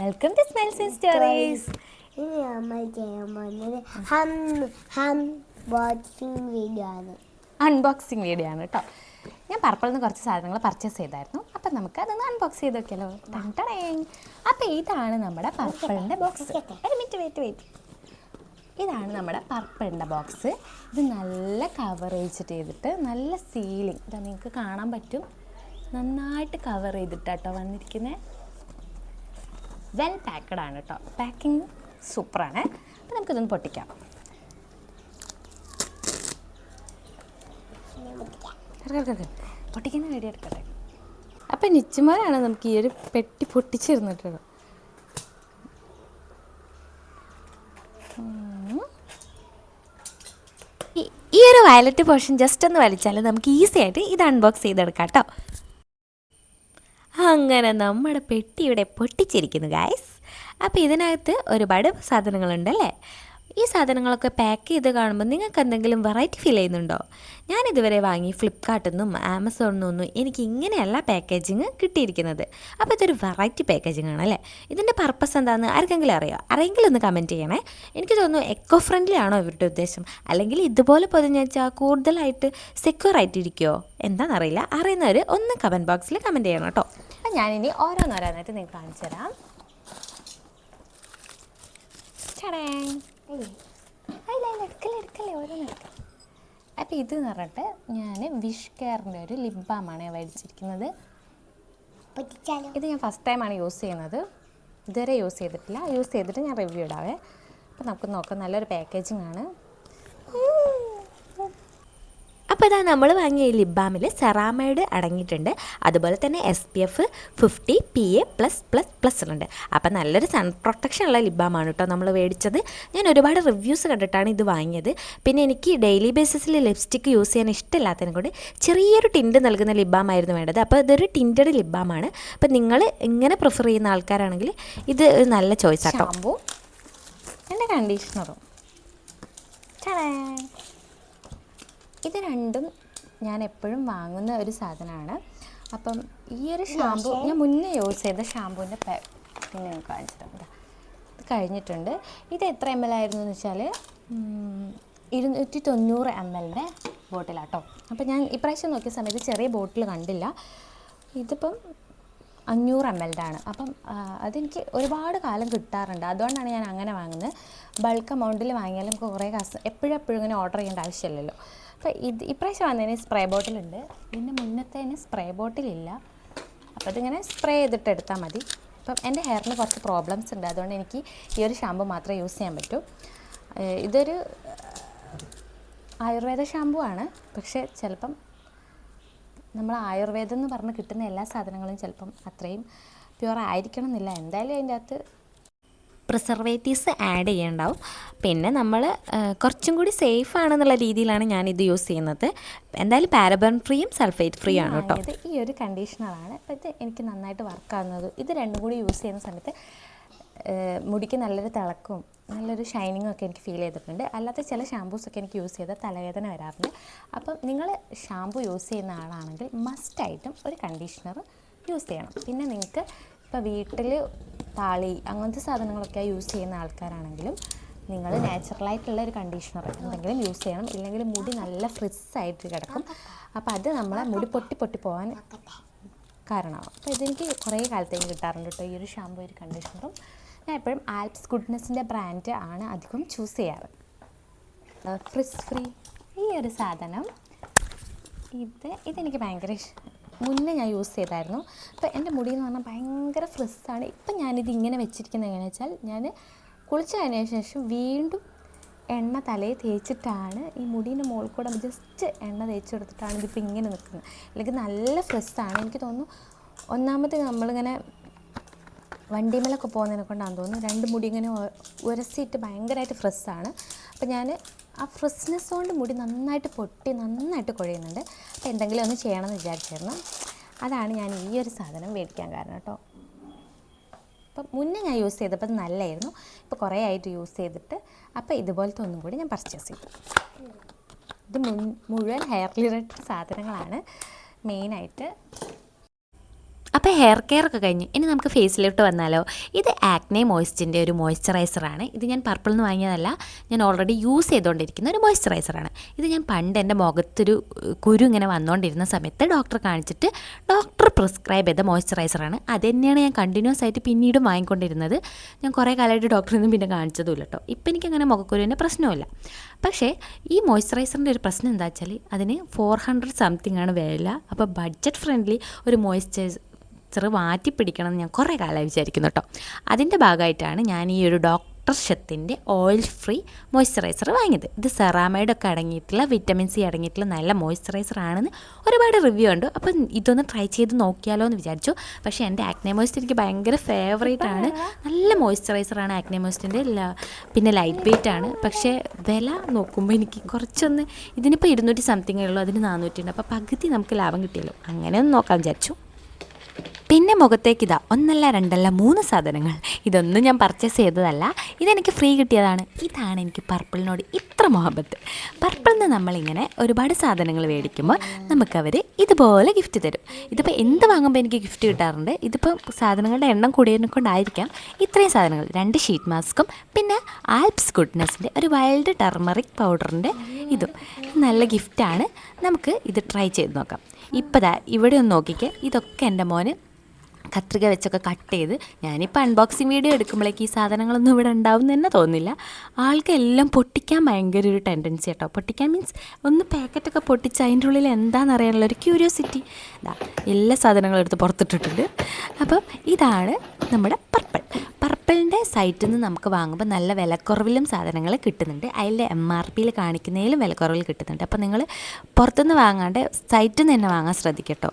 Welcome to smiles and stories. ഇനി നമ്മൾ ചെയ്യാൻ പോകുന്നത് അൺബോക്സിംഗ് വീഡിയോ ആണ്. അൺബോക്സിങ് വീഡിയോ ആണ് കേട്ടോ. ഞാൻ പർപ്പിളിൽ നിന്ന് കുറച്ച് സാധനങ്ങൾ പർച്ചേസ് ചെയ്തായിരുന്നു. അപ്പം നമുക്ക് അതൊന്ന് അൺബോക്സ് ചെയ്ത് നോക്കിയാലോ. അപ്പം ഇതാണ് നമ്മുടെ പർപ്പിളിൻ്റെ ബോക്സ്. ഒരു മിനിറ്റ് വെയിറ്റ്. ഇതാണ് നമ്മുടെ പർപ്പിളിൻ്റെ ബോക്സ്. ഇത് നല്ല കവറേജ് ചെയ്തിട്ട് നല്ല സീലിംഗ്, ഇതാ നിങ്ങൾക്ക് കാണാൻ പറ്റും, നന്നായിട്ട് കവർ ചെയ്തിട്ടാട്ടോ വന്നിരിക്കുന്നത്. വെൽ പാക്കഡ് ആണ് കേട്ടോ. പാക്കിങ് സൂപ്പറാണ്. അപ്പോൾ നമുക്കിതൊന്ന് പൊട്ടിക്കാം. പൊട്ടിക്കുന്ന വീഡിയോ എടുക്കട്ടെ. അപ്പം നിച്ചുമാരാണ് നമുക്ക് ഈ ഒരു പെട്ടി പൊട്ടിച്ചിരുന്നിട്ടുള്ളത്. ഈ ഒരു വയലറ്റ് പോർഷൻ ജസ്റ്റ് ഒന്ന് വലിച്ചാൽ നമുക്ക് ഈസി ആയിട്ട് ഇത് അൺബോക്സ് ചെയ്തെടുക്കാം കേട്ടോ. അങ്ങനെ നമ്മുടെ പെട്ടി ഇവിടെ പൊട്ടിച്ചിരിക്കുന്നു ഗൈസ്. അപ്പോൾ ഇതിനകത്ത് ഒരുപാട് സാധനങ്ങളുണ്ടല്ലേ. ഈ സാധനങ്ങളൊക്കെ പാക്ക് ചെയ്ത് കാണുമ്പോൾ നിങ്ങൾക്ക് എന്തെങ്കിലും വെറൈറ്റി ഫീൽ ചെയ്യുന്നുണ്ടോ? ഞാനിതുവരെ വാങ്ങി ഫ്ലിപ്കാർട്ടിൽ നിന്നും ആമസോണിൽ നിന്നും എനിക്ക് ഇങ്ങനെയല്ല പാക്കേജിങ് കിട്ടിയിരിക്കുന്നത്. അപ്പോൾ ഇതൊരു വെറൈറ്റി പാക്കേജിങ് ആണല്ലേ. ഇതിൻ്റെ പർപ്പസ് എന്താണെന്ന് ആർക്കെങ്കിലും അറിയോ? ആരെങ്കിലും ഒന്ന് കമൻറ്റ് ചെയ്യണേ. എനിക്ക് തോന്നുന്നു എക്കോ ഫ്രണ്ട്ലി ആണോ ഇവരുടെ ഉദ്ദേശം, അല്ലെങ്കിൽ ഇതുപോലെ പൊതിഞ്ഞ് വെച്ചാൽ കൂടുതലായിട്ട് സെക്യൂർ ആയിട്ടിരിക്കുമോ എന്താണെന്നറിയില്ല. അറിയുന്നവർ ഒന്ന് കമൻറ്റ് ബോക്സിൽ കമൻറ്റ് ചെയ്യണം കേട്ടോ. അപ്പം ഞാനിനി ഓരോന്നോരോന്നായിട്ട് നിങ്ങൾക്ക് കാണിച്ചു തരാം. എടുക്കല്ലേ ഓരോന്നെടുക്കാം. അപ്പോൾ ഇത് എന്ന് പറഞ്ഞിട്ട് ഞാൻ വിഷ് കെയറിൻ്റെ ഒരു ലിപ് ബാമാണ് മേടിച്ചിരിക്കുന്നത്. ഇത് ഞാൻ ഫസ്റ്റ് ടൈമാണ് യൂസ് ചെയ്യുന്നത്. ഇതുവരെ യൂസ് ചെയ്തിട്ടില്ല. യൂസ് ചെയ്തിട്ട് ഞാൻ റിവ്യൂ ഇടാവേ. അപ്പോൾ നമുക്ക് നോക്കാം. നല്ലൊരു പാക്കേജിങ് ആണ്. അപ്പോൾ ഇതാ നമ്മൾ വാങ്ങിയ ഈ ലിപ് ബാമിൽ സെറാമൈഡ് അടങ്ങിയിട്ടുണ്ട്. അതുപോലെ തന്നെ SPF 50 PA+++ ഉണ്ട്. അപ്പം നല്ലൊരു സൺ പ്രൊട്ടക്ഷൻ ഉള്ള ലിപ് ബാമാണ് കേട്ടോ നമ്മൾ മേടിച്ചത്. ഞാൻ ഒരുപാട് റിവ്യൂസ് കണ്ടിട്ടാണ് ഇത് വാങ്ങിയത്. പിന്നെ എനിക്ക് ഡെയിലി ബേസിസിൽ ലിപ്സ്റ്റിക്ക് യൂസ് ചെയ്യാൻ ഇഷ്ടമില്ലാത്തതിനെ കൊണ്ട് ചെറിയൊരു ടിൻറ്റ് നൽകുന്ന ലിപ് ബാമായിരുന്നു വേണ്ടത്. അപ്പോൾ ഇതൊരു ടിൻറ്റഡ് ലിപ് ബാമാണ്. അപ്പോൾ നിങ്ങൾ ഇങ്ങനെ പ്രിഫർ ചെയ്യുന്ന ആൾക്കാരാണെങ്കിൽ ഇത് നല്ല ചോയ്സ് ആട്ടോ. ഷാമ്പൂ, എൻ്റെ കണ്ടീഷണറും. ഇത് രണ്ടും ഞാൻ എപ്പോഴും വാങ്ങുന്ന ഒരു സാധനമാണ്. അപ്പം ഈ ഒരു ഷാമ്പു ഞാൻ മുന്നേ യൂസ് ചെയ്ത ഷാമ്പൂവിൻ്റെ പിന്നെ നിങ്ങൾക്ക് കാണിച്ചിട്ടുണ്ട്. ഇത് കഴിഞ്ഞിട്ടുണ്ട്. ഇത് എത്ര ml ആയിരുന്നു എന്ന് വെച്ചാൽ 290 ml ബോട്ടിലാട്ടോ. അപ്പം ഞാൻ ഇപ്രാവശ്യം നോക്കിയ സമയത്ത് ചെറിയ ബോട്ടിൽ കണ്ടില്ല. ഇതിപ്പം 500 ml ആണ്. അപ്പം അതെനിക്ക് ഒരുപാട് കാലം കിട്ടാറുണ്ട്. അതുകൊണ്ടാണ് ഞാൻ അങ്ങനെ വാങ്ങുന്നത്. ബൾക്ക് എമൗണ്ടിൽ വാങ്ങിയാലും നമുക്ക് കുറേ എപ്പോഴും ഇങ്ങനെ ഓർഡർ ചെയ്യേണ്ട ആവശ്യമില്ലല്ലോ. അപ്പോൾ ഇപ്രാവശ്യം വന്നതിന് സ്പ്രേ ബോട്ടിലുണ്ട്. പിന്നെ മുന്നത്തേന് സ്പ്രേ ബോട്ടിലില്ല. അപ്പോൾ ഇതിങ്ങനെ സ്പ്രേ ചെയ്തിട്ട് എടുത്താൽ മതി. അപ്പം എൻ്റെ ഹെയറിന് കുറച്ച് പ്രോബ്ലംസ് ഉണ്ട്. അതുകൊണ്ട് എനിക്ക് ഈ ഒരു ഷാമ്പു മാത്രമേ യൂസ് ചെയ്യാൻ പറ്റൂ. ഇതൊരു ആയുർവേദ ഷാമ്പു ആണ്. പക്ഷേ ചിലപ്പം നമ്മൾ ആയുർവേദം എന്ന് പറഞ്ഞ് കിട്ടുന്ന എല്ലാ സാധനങ്ങളും ചിലപ്പം അത്രയും പ്യുവർ ആയിരിക്കണം എന്നില്ല. എന്തായാലും അതിൻ്റെ അകത്ത് പ്രിസർവേറ്റീവ്സ് ആഡ് ചെയ്യേണ്ടാവും. പിന്നെ നമ്മൾ കുറച്ചും കൂടി സേഫ് ആണെന്നുള്ള രീതിയിലാണ് ഞാനിത് യൂസ് ചെയ്യുന്നത്. എന്തായാലും പാരബൻ ഫ്രീയും സൾഫേറ്റ് ഫ്രീ ആണ് കേട്ടോ. ഇത് ഈ ഒരു കണ്ടീഷണറാണ്. അപ്പോൾ ഇത് എനിക്ക് നന്നായിട്ട് വർക്കാവുന്നത്. ഇത് രണ്ടും കൂടി യൂസ് ചെയ്യുന്ന സമയത്ത് മുടിക്ക് നല്ലൊരു തിളക്കവും നല്ലൊരു ഷൈനിങ്ങും ഒക്കെ എനിക്ക് ഫീൽ ചെയ്തിട്ടുണ്ട്. അല്ലാത്ത ചില ഷാമ്പൂസൊക്കെ എനിക്ക് യൂസ് ചെയ്താൽ തലവേദന വരാറുണ്ട്. അപ്പം നിങ്ങൾ ഷാമ്പൂ യൂസ് ചെയ്യുന്ന ആളാണെങ്കിൽ മസ്റ്റായിട്ടും ഒരു കണ്ടീഷണർ യൂസ് ചെയ്യണം. പിന്നെ നിങ്ങൾക്ക് ഇപ്പോൾ വീട്ടിൽ താളി അങ്ങനത്തെ സാധനങ്ങളൊക്കെ യൂസ് ചെയ്യുന്ന ആൾക്കാരാണെങ്കിലും നിങ്ങൾ നാച്ചുറലായിട്ടുള്ള ഒരു കണ്ടീഷണർ എന്തെങ്കിലും യൂസ് ചെയ്യണം. ഇല്ലെങ്കിൽ മുടി നല്ല ഫ്രിസ്സായിട്ട് കിടക്കും. അപ്പോൾ അത് നമ്മളെ മുടി പൊട്ടി പോകാൻ കാരണമാവും. അപ്പോൾ ഇതെനിക്ക് കുറേ കാലത്തേക്ക് കിട്ടാറുണ്ട് കേട്ടോ. ഈ ഒരു ഷാമ്പൂ ഒരു കണ്ടീഷണറും ഞാൻ എപ്പോഴും ആൽപ്സ് ഗുഡ്നെസ്സിൻ്റെ ബ്രാൻഡ് ആണ് അധികം ചൂസ് ചെയ്യാറ്. ഫ്രിസ് ഫ്രീ ഈ ഒരു സാധനം ഇതെനിക്ക് ഭയങ്കര മുന്നേ ഞാൻ യൂസ് ചെയ്തായിരുന്നു. അപ്പോൾ എൻ്റെ മുടി എന്ന് പറഞ്ഞാൽ ഭയങ്കര ഫ്രിസ്സാണ്. ഇപ്പം ഞാനിത് ഇങ്ങനെ വെച്ചിരിക്കുന്നത് എങ്ങനെയാണെന്ന് വെച്ചാൽ ഞാൻ കുളിച്ച് കഴിഞ്ഞതിന് ശേഷം വീണ്ടും എണ്ണ തലയിൽ തേച്ചിട്ടാണ് ഈ മുടീൻ്റെ മുകളിൽ കൂടെ ജസ്റ്റ് എണ്ണ തേച്ച് കൊടുത്തിട്ടാണ് ഇതിപ്പോൾ ഇങ്ങനെ നിൽക്കുന്നത്. അല്ലെങ്കിൽ നല്ല ഫ്രിസ്സാണ്. എനിക്ക് തോന്നുന്നു ഒന്നാമത് നമ്മളിങ്ങനെ വണ്ടിമേലൊക്കെ പോകുന്നതിനെ കൊണ്ടാണെന്ന് തോന്നുന്നു രണ്ട് മുടി ഇങ്ങനെ ഉരസിയിട്ട് ഭയങ്കരമായിട്ട് ഫ്രിസ്സാണ്. അപ്പോൾ ഞാൻ ആ ഫ്രഷ്നെസ് കൊണ്ട് മുടി നന്നായിട്ട് പൊട്ടി നന്നായിട്ട് കുഴയുന്നുണ്ട്. അപ്പോൾ എന്തെങ്കിലും ഒന്ന് ചെയ്യണമെന്ന് വിചാരിച്ചിരുന്നു. അതാണ് ഞാൻ ഈ ഒരു സാധനം മേടിക്കാൻ കാരണം കേട്ടോ. അപ്പം മുന്നേ ഞാൻ യൂസ് ചെയ്തപ്പോൾ നല്ലതായിരുന്നു. ഇപ്പോൾ കുറേ ആയിട്ട് യൂസ് ചെയ്തിട്ട് അപ്പോൾ ഇതുപോലത്തെ ഒന്നും കൂടി ഞാൻ പർച്ചേസ് ചെയ്തു. ഇത് മുഴുവൻ ഹെയർ റിലേറ്റഡ് സാധനങ്ങളാണ് മെയിനായിട്ട്. അപ്പോൾ ഹെയർ കെയർ ഒക്കെ കഴിഞ്ഞ് ഇനി നമുക്ക് ഫേസിലോട്ട് വന്നാലോ. ഇത് ആക്നെ മോയ്സ്റ്റിൻ്റെ ഒരു മോയ്സ്ചറൈസറാണ്. ഇത് ഞാൻ പർപ്പിളിൽ നിന്ന് വാങ്ങിയതല്ല, ഞാൻ ഓൾറെഡി യൂസ് ചെയ്തുകൊണ്ടിരിക്കുന്ന ഒരു മോയ്സ്ചറൈസറാണ്. ഇത് ഞാൻ പണ്ട് എൻ്റെ മുഖത്തൊരു കുരു ഇങ്ങനെ വന്നുകൊണ്ടിരുന്ന സമയത്ത് ഡോക്ടറെ കാണിച്ചിട്ട് ഡോക്ടർ പ്രിസ്ക്രൈബ് ചെയ്ത മോയ്സ്ചറൈസറാണ്. അത് തന്നെയാണ് ഞാൻ കണ്ടിന്യൂസ് ആയിട്ട് പിന്നീട് വാങ്ങിക്കൊണ്ടിരുന്നത്. ഞാൻ കുറേ കാലമായിട്ട് ഡോക്ടറൊന്നും പിന്നെ കാണിച്ചതുമില്ല കേട്ടോ. ഇപ്പം എനിക്കങ്ങനെ മുഖക്കുരുവിൻ്റെ പ്രശ്നമില്ല. പക്ഷേ ഈ മോയ്സ്ചറൈസറിൻ്റെ ഒരു പ്രശ്നം എന്താ വെച്ചാൽ അതിന് 400 സംതിങ് ആണ് വില. അപ്പോൾ ബഡ്ജറ്റ് ഫ്രണ്ട്ലി ഒരു മോയ്സ്ചറൈസർ മാറ്റി പിടിക്കണം എന്ന് ഞാൻ കുറേ കാലമായി വിചാരിക്കുന്നു കേട്ടോ. അതിൻ്റെ ഭാഗമായിട്ടാണ് ഞാൻ ഈ ഒരു ഡോക്ടർ ഷത്തിൻ്റെ ഓയിൽ ഫ്രീ മോയ്സ്ചറൈസർ വാങ്ങിയത്. ഇത് സെറാമൈഡൊക്കെ അടങ്ങിയിട്ടുള്ള വിറ്റമിൻ സി അടങ്ങിയിട്ടുള്ള നല്ല മോയ്സ്ചറൈസർ ആണെന്ന് ഒരുപാട് റിവ്യൂ ഉണ്ട്. അപ്പം ഇതൊന്ന് ട്രൈ ചെയ്ത് നോക്കിയാലോ എന്ന് വിചാരിച്ചു. പക്ഷേ എൻ്റെ ആക്നെ മോയ്സ്റ്റ് എനിക്ക് ഭയങ്കര ഫേവറേറ്റ് ആണ്. നല്ല മോയ്സ്ചറൈസറാണ് ആക്നെ മോയ്സ്റ്റിൻ്റെ. പിന്നെ ലൈറ്റ് വെയിറ്റ് ആണ്. പക്ഷേ വില നോക്കുമ്പോൾ എനിക്ക് കുറച്ചൊന്ന്, ഇതിനിപ്പോൾ 200 സംതിങ്ങേ ഉള്ളൂ, അതിന് 400 ഉണ്ട്. അപ്പോൾ പകുതി നമുക്ക് ലാഭം കിട്ടിയല്ലോ, അങ്ങനെ ഒന്ന് നോക്കാൻ വിചാരിച്ചു. പിന്നെ മുഖത്തേക്ക് ഇതാ 1 അല്ല 2 അല്ല 3 സാധനങ്ങൾ. ഇതൊന്നും ഞാൻ പർച്ചേസ് ചെയ്തതല്ല, ഇതെനിക്ക് ഫ്രീ കിട്ടിയതാണ്. ഇതാണ് എനിക്ക് പർപ്പിളിനോട് ഇത്ര മുഹബത്ത്. പർപ്പിളിൽ നിന്ന് നമ്മളിങ്ങനെ ഒരുപാട് സാധനങ്ങൾ മേടിക്കുമ്പോൾ നമുക്കവർ ഇതുപോലെ ഗിഫ്റ്റ് തരും. ഇതിപ്പോൾ എന്ത് വാങ്ങുമ്പോൾ എനിക്ക് ഗിഫ്റ്റ് കിട്ടാറുണ്ട്. ഇതിപ്പോൾ സാധനങ്ങളുടെ എണ്ണം കൂടിയതിനെ കൊണ്ടായിരിക്കാം ഇത്രയും സാധനങ്ങൾ. 2 ഷീറ്റ് മാസ്കും പിന്നെ ആൽപ്സ് ഗുഡ്നെസ്സിൻ്റെ ഒരു വൈൽഡ് ടർമറിക് പൗഡറിൻ്റെ ഇതും നല്ല ഗിഫ്റ്റാണ്. നമുക്ക് ഇത് ട്രൈ ചെയ്ത് നോക്കാം. ഇപ്പോൾ ദാ ഇവിടെ ഒന്ന് നോക്കിക്കേ, ഇതൊക്കെ എൻ്റെ മോന് കത്രിക വെച്ചൊക്കെ കട്ട് ചെയ്ത്, ഞാനിപ്പോൾ അൺബോക്സിങ് വീഡിയോ എടുക്കുമ്പോഴേക്ക് ഈ സാധനങ്ങളൊന്നും ഇവിടെ ഉണ്ടാവും എന്ന് തന്നെ തോന്നില്ല. ആൾക്കെല്ലാം പൊട്ടിക്കാൻ ഭയങ്കര ഒരു ടെൻഡൻസി കേട്ടോ. പൊട്ടിക്കാൻ മീൻസ് ഒന്ന് പാക്കറ്റൊക്കെ പൊട്ടിച്ച് അതിൻ്റെ ഉള്ളിൽ എന്താണെന്ന് അറിയാനുള്ള ഒരു ക്യൂരിയോസിറ്റി. എല്ലാ സാധനങ്ങളും എടുത്ത് പുറത്തിട്ടിട്ടുണ്ട്. അപ്പം ഇതാണ് നമ്മുടെ പർപ്പിളിൻ്റെ സൈറ്റിൽ നിന്ന് നമുക്ക് വാങ്ങുമ്പോൾ നല്ല വിലക്കുറവിലും സാധനങ്ങൾ കിട്ടുന്നുണ്ട്. അതിൻ്റെ MRPയിൽ കാണിക്കുന്നതിലും വിലക്കുറവിൽ കിട്ടുന്നുണ്ട്. അപ്പോൾ നിങ്ങൾ പുറത്തുനിന്ന് വാങ്ങാണ്ട് സൈറ്റിൽ നിന്ന് തന്നെ വാങ്ങാൻ ശ്രദ്ധിക്കട്ടോ.